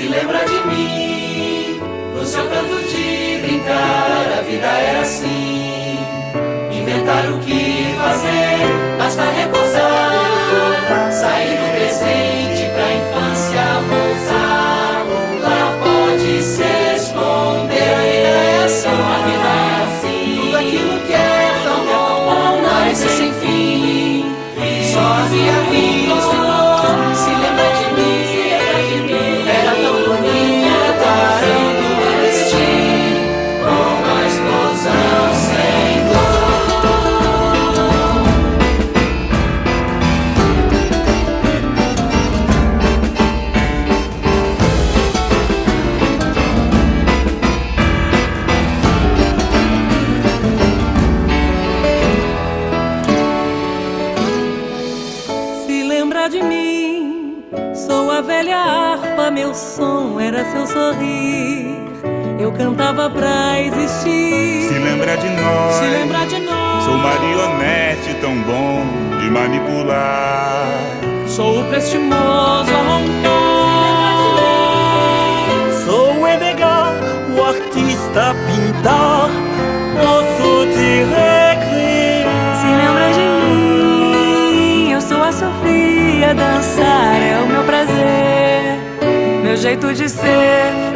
se lembra de mim. No seu canto de brincar, a vida era assim. Inventar o que fazer, basta repousar. Sair do presente pra infância voltar. Lá pode se esconder. A vida é assim, a vida é assim. Tudo aquilo que é tão bom parece sem fim. Só havia rios, se lembra de mim. Era tão bonito, parando o festim, com a explosão sem dor. Se lembra de mim, sou a velha harpa, meu som era seu sorrir. Eu cantava pra existir. Se lembra de nós, Se lembra de nós. sou marionete tão bom de manipular. Sou o prestimoso a roncar. Sou o Edgar, o artista pintor, posso te recriar. Se lembra de mim, eu sou a Sofia. Dançar é o meu prazer, meu jeito de ser.